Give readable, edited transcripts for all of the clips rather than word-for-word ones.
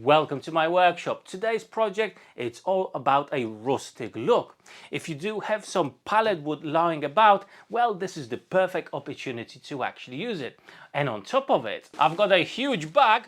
Welcome to my workshop. Today's project, it's all about a rustic look. If you do have some pallet wood lying about, well, this is the perfect opportunity to actually use it. And on top of it, I've got a huge bag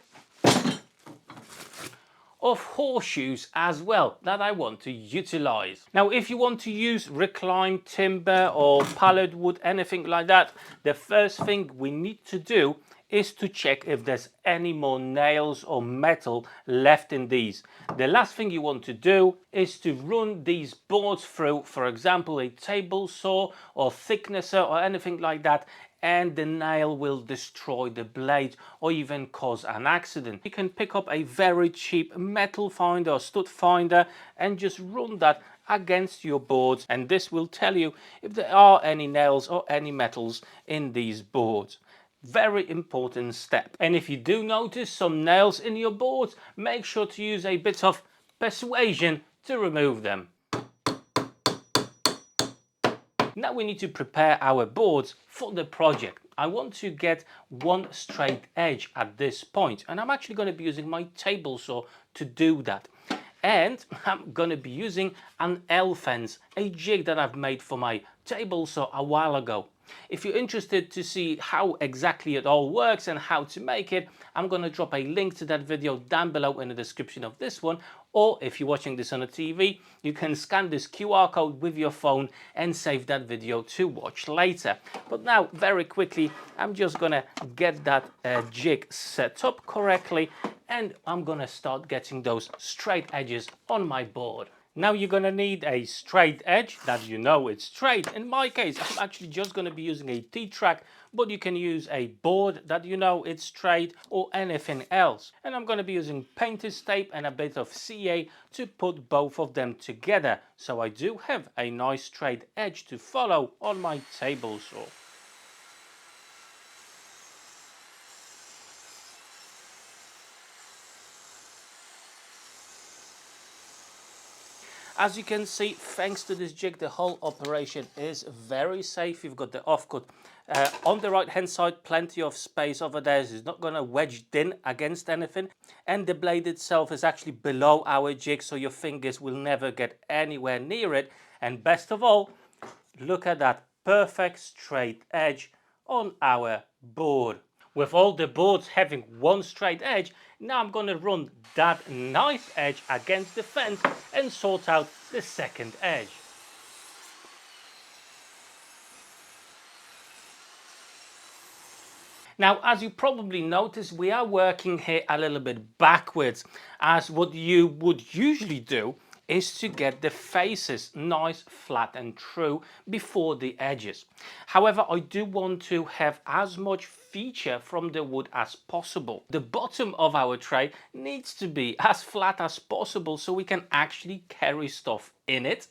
of horseshoes as well that I want to utilize. Now, if you want to use reclaimed timber or pallet wood, anything like that, the first thing we need to do is to check if there's any more nails or metal left in these. The last thing you want to do is to run these boards through, for example, a table saw or thicknesser or anything like that, and the nail will destroy the blade or even cause an accident. You can pick up a very cheap metal finder or stud finder and just run that against your boards, and this will tell you if there are any nails or any metals in these boards. Very important step. And if you do notice some nails in your boards, make sure to use a bit of persuasion to remove them. Now we need to prepare our boards for the project. I want to get one straight edge at this point, and I'm actually going to be using my table saw to do that. And I'm going to be using an L fence, a jig that I've made for my table saw a while ago. If you're interested to see how exactly it all works and how to make it, I'm going to drop a link to that video down below in the description of this one. Or if you're watching this on a TV, you can scan this QR code with your phone and save that video to watch later. But now, very quickly, I'm just going to get that jig set up correctly, and I'm going to start getting those straight edges on my board. Now you're going to need a straight edge that you know it's straight. In my case, I'm actually just going to be using a T-track, but you can use a board that you know it's straight or anything else. And I'm going to be using painter's tape and a bit of CA to put both of them together, so I do have a nice straight edge to follow on my table saw. As you can see, thanks to this jig, the whole operation is very safe. You've got the offcut on the right hand side, plenty of space over there. It's not going to wedge in against anything, and the blade itself is actually below our jig, so your fingers will never get anywhere near it. And best of all, look at that perfect straight edge on our board. With all the boards having one straight edge, now I'm going to run that nice edge against the fence and sort out the second edge. Now, as you probably noticed, we are working here a little bit backwards, as what you would usually do is to get the faces nice, flat and true before the edges. However, I do want to have as much feature from the wood as possible. The bottom of our tray needs to be as flat as possible so we can actually carry stuff in it,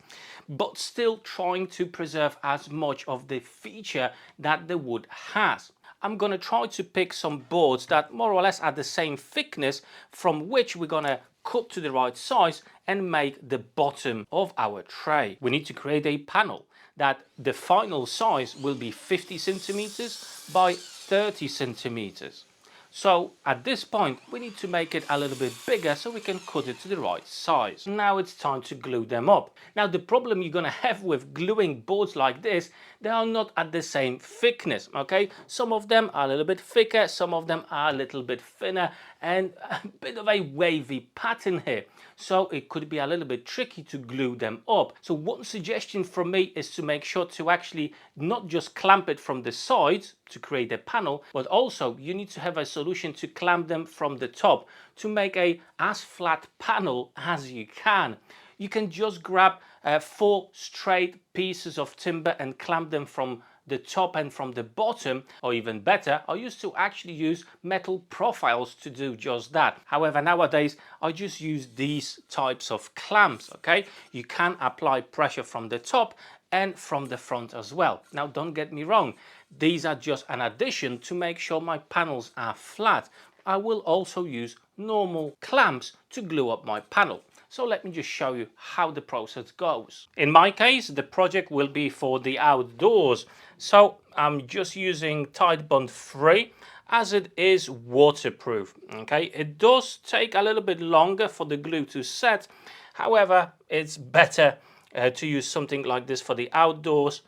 but still trying to preserve as much of the feature that the wood has. I'm going to try to pick some boards that more or less are the same thickness, from which we're going to cut to the right size and make the bottom of our tray. We need to create a panel that the final size will be 50 centimeters by 30 centimeters. So at this point we need to make it a little bit bigger so we can cut it to the right size. Now it's time to glue them up. Now the problem you're going to have with gluing boards like this, they are not at the same thickness, okay? Some of them are a little bit thicker, some of them are a little bit thinner, and a bit of a wavy pattern here. So it could be a little bit tricky to glue them up. So one suggestion from me is to make sure to actually not just clamp it from the sides to create a panel, but also you need to have a solution to clamp them from the top to make a as flat panel as you can. You can just grab 4 straight pieces of timber and clamp them from the top and from the bottom, or even better, I used to actually use metal profiles to do just that. However, nowadays I just use these types of clamps, okay? You can apply pressure from the top and from the front as well. Now don't get me wrong, these are just an addition to make sure my panels are flat. I will also use normal clamps to glue up my panel. So let me just show you how the process goes. In my case, the project will be for the outdoors. So I'm just using Tide Bond 3 as it is waterproof. Okay, it does take a little bit longer for the glue to set. However, it's better to use something like this for the outdoors.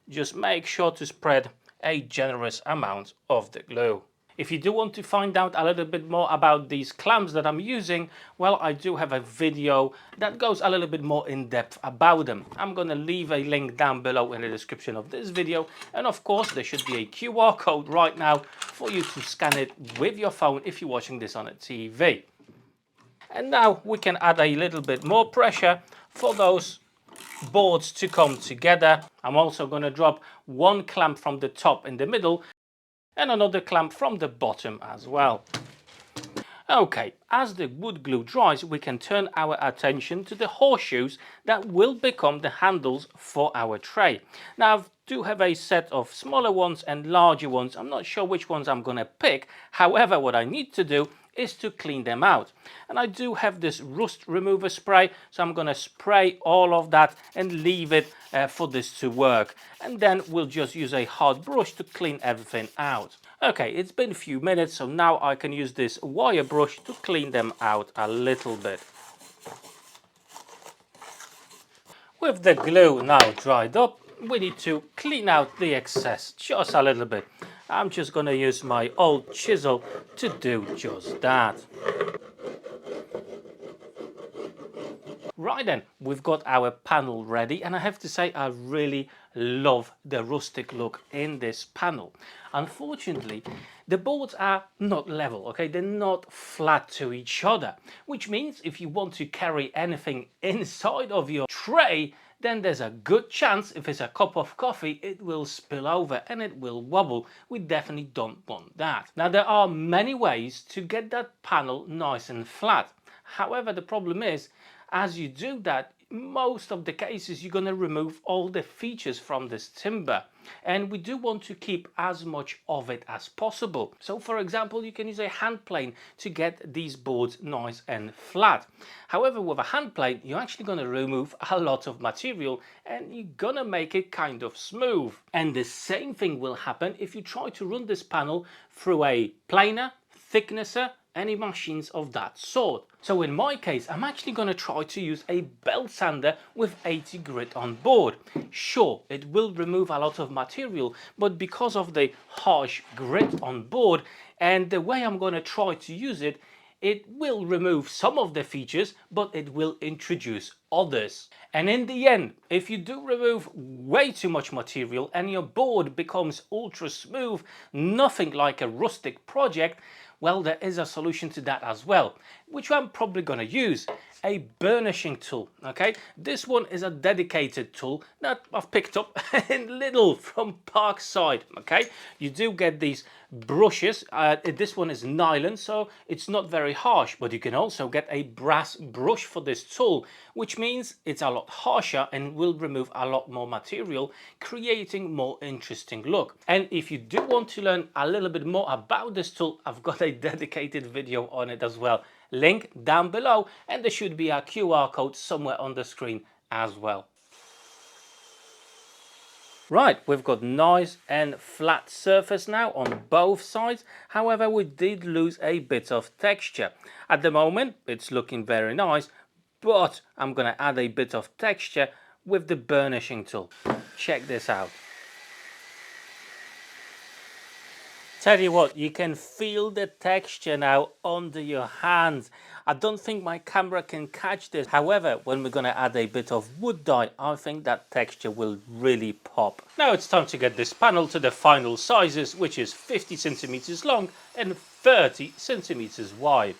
Just make sure to spread a generous amount of the glue. If you do want to find out a little bit more about these clamps that I'm using, well, I do have a video that goes a little bit more in depth about them. I'm going to leave a link down below in the description of this video, and of course there should be a QR code right now for you to scan it with your phone if you're watching this on a TV. And now we can add a little bit more pressure for those boards to come together. I'm also going to drop one clamp from the top in the middle and another clamp from the bottom as well. Okay, as the wood glue dries, we can turn our attention to the horseshoes that will become the handles for our tray. Now, I do have a set of smaller ones and larger ones. I'm not sure which ones I'm going to pick. However, what I need to do is to clean them out. And I do have this rust remover spray, so I'm going to spray all of that and leave it for this to work. And then we'll just use a hard brush to clean everything out. Okay, it's been a few minutes, so now I can use this wire brush to clean them out a little bit. With the glue now dried up, we need to clean out the excess just a little bit. I'm just going to use my old chisel to do just that. Right then, we've got our panel ready, and I have to say I really love the rustic look in this panel. Unfortunately, the boards are not level, okay? They're not flat to each other, which means if you want to carry anything inside of your tray, then there's a good chance if it's a cup of coffee, it will spill over and it will wobble. We definitely don't want that. Now, there are many ways to get that panel nice and flat. However, the problem is, as you do that, most of the cases you're going to remove all the features from this timber, and we do want to keep as much of it as possible. So for example, you can use a hand plane to get these boards nice and flat. However, with a hand plane, you're actually going to remove a lot of material and you're going to make it kind of smooth. And the same thing will happen if you try to run this panel through a planer, thicknesser, any machines of that sort. So in my case, I'm actually going to try to use a belt sander with 80 grit on board. Sure, it will remove a lot of material, but because of the harsh grit on board and the way I'm going to try to use it, it will remove some of the features, but it will introduce others. And in the end, if you do remove way too much material and your board becomes ultra smooth, nothing like a rustic project, well, there is a solution to that as well, which I'm probably going to use. A burnishing tool. Okay, this one is a dedicated tool that I've picked up in Lidl from Parkside. Okay, you do get these brushes. This one is nylon, so it's not very harsh, but you can also get a brass brush for this tool, which means it's a lot harsher and will remove a lot more material, creating more interesting look. And if you do want to learn a little bit more about this tool, I've got a dedicated video on it as well. Link down below, and there should be a QR code somewhere on the screen as well. Right, we've got nice and flat surface now on both sides. However, we did lose a bit of texture. At the moment, it's looking very nice, but I'm going to add a bit of texture with the burnishing tool. Check this out. Tell you what, you can feel the texture now under your hands. I don't think my camera can catch this. However, when we're going to add a bit of wood dye, I think that texture will really pop. Now it's time to get this panel to the final sizes, which is 50 centimeters long and 30 centimeters wide.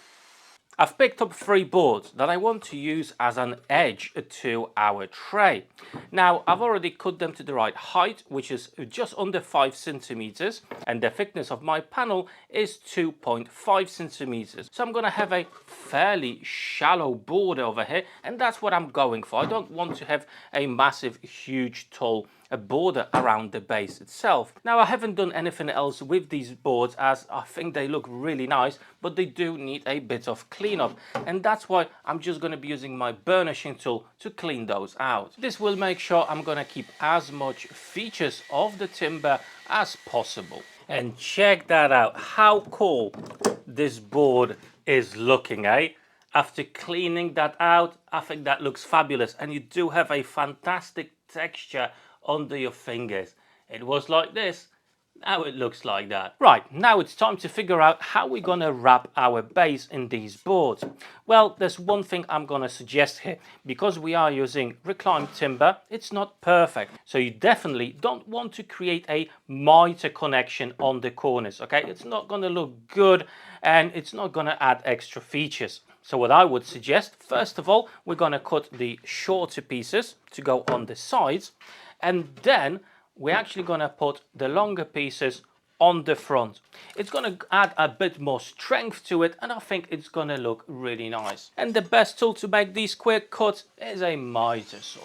I've picked up 3 boards that I want to use as an edge to our tray. Now, I've already cut them to the right height, which is just under 5 centimeters, and the thickness of my panel is 2.5 centimeters. So I'm going to have a fairly shallow border over here, and that's what I'm going for. I don't want to have a massive, huge, tall border around the base itself. Now, I haven't done anything else with these boards, as I think they look really nice, but they do need a bit of cleanup, and that's why I'm just going to be using my burnishing tool to clean those out. This will make sure I'm going to keep as much features of the timber as possible. And check that out, how cool this board is looking, eh? After cleaning that out, I think that looks fabulous, and you do have a fantastic texture under your fingers. It was like this, now it looks like that. Right, now it's time to figure out how we're gonna wrap our base in these boards. Well, there's one thing I'm gonna suggest here. Because we are using reclaimed timber, it's not perfect. So you definitely don't want to create a mitre connection on the corners, okay? It's not gonna look good and it's not gonna add extra features. So what I would suggest, first of all, we're gonna cut the shorter pieces to go on the sides, and then we're actually going to put the longer pieces on the front. It's going to add a bit more strength to it, and I think it's going to look really nice. And the best tool to make these quick cuts is a miter saw.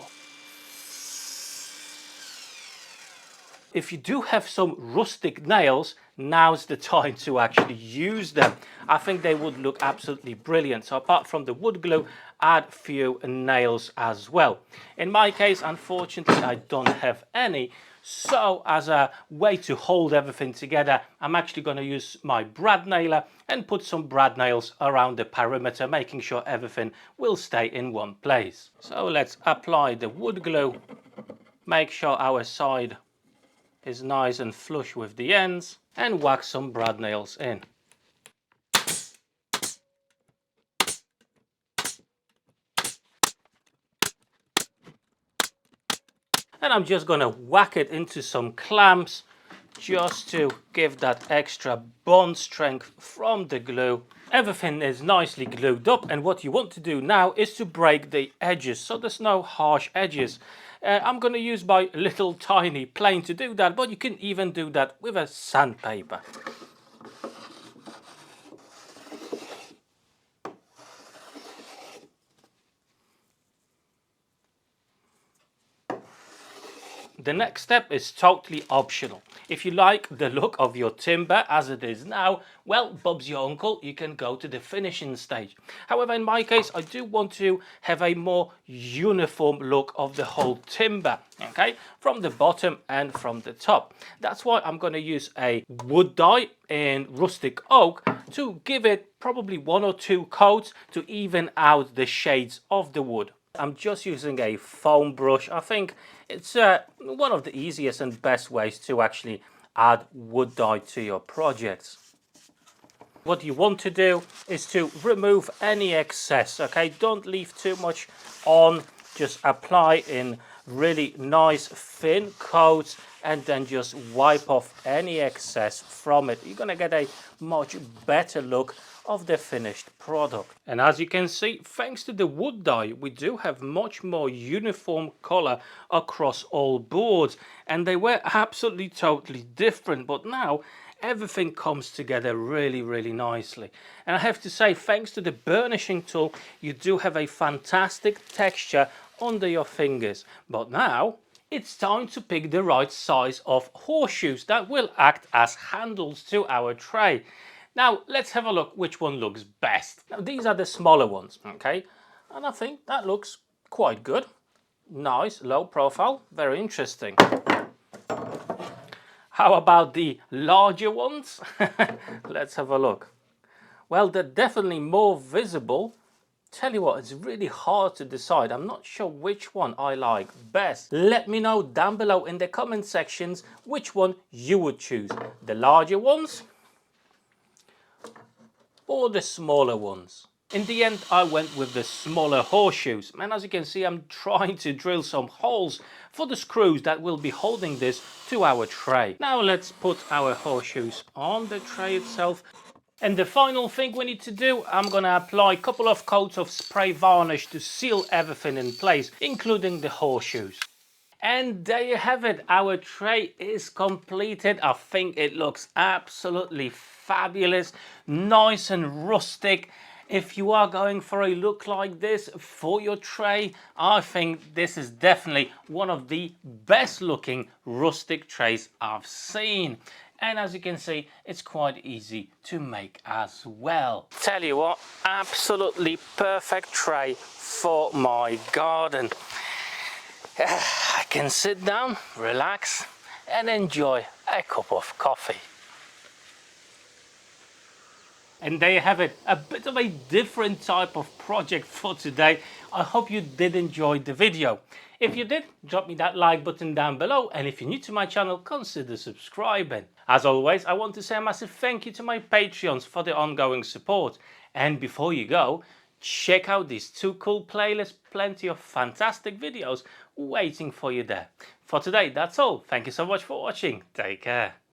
If you do have some rustic nails, now's the time to actually use them. I think they would look absolutely brilliant. So apart from the wood glue, add a few nails as well. In my case, unfortunately, I don't have any. So as a way to hold everything together, I'm actually going to use my brad nailer and put some brad nails around the perimeter, making sure everything will stay in one place. So let's apply the wood glue, make sure our side is nice and flush with the ends, and whack some brad nails in. And I'm just going to whack it into some clamps just to give that extra bond strength from the glue. Everything is nicely glued up, and what you want to do now is to break the edges so there's no harsh edges. I'm going to use my little tiny plane to do that, but you can even do that with a sandpaper. The next step is totally optional. If you like the look of your timber as it is now, well, Bob's your uncle, you can go to the finishing stage. However, in my case, I do want to have a more uniform look of the whole timber, okay, from the bottom and from the top. That's why I'm going to use a wood dye in rustic oak to give it probably 1 or 2 coats to even out the shades of the wood. I'm just using a foam brush. I think it's one of the easiest and best ways to actually add wood dye to your projects. What you want to do is to remove any excess, okay? Don't leave too much on. Just apply in really nice thin coats and then just wipe off any excess from it. You're going to get a much better look of the finished product. And as you can see, thanks to the wood dye, we do have much more uniform color across all boards, and they were absolutely totally different, but now everything comes together really nicely. And I have to say, thanks to the burnishing tool, you do have a fantastic texture under your fingers. But now it's time to pick the right size of horseshoes that will act as handles to our tray. Now let's have a look which one looks best. Now these are the smaller ones, okay, and I think that looks quite good. Nice low profile, very interesting. How about the larger ones? Let's have a look. Well, they're definitely more visible. Tell you what, it's really hard to decide. I'm not sure which one I like best. Let me know down below in the comment sections which one you would choose. The larger ones or the smaller ones. In the end, I went with the smaller horseshoes, and as you can see, I'm trying to drill some holes for the screws that will be holding this to our tray. Now let's put our horseshoes on the tray itself. And the final thing we need to do, I'm going to apply a couple of coats of spray varnish to seal everything in place, including the horseshoes. And there you have it, our tray is completed. I think it looks absolutely fabulous, nice and rustic. If you are going for a look like this for your tray, I think this is definitely one of the best looking rustic trays I've seen. And as you can see, it's quite easy to make as well. Tell you what, absolutely perfect tray for my garden. I can sit down, relax and enjoy a cup of coffee. And there you have it, a bit of a different type of project for today. I hope you did enjoy the video. If you did, drop me that like button down below, and if you're new to my channel, consider subscribing. As always, I want to say a massive thank you to my Patreons for the ongoing support. And before you go, check out these two cool playlists, plenty of fantastic videos waiting for you there. For today, that's all. Thank you so much for watching. Take care.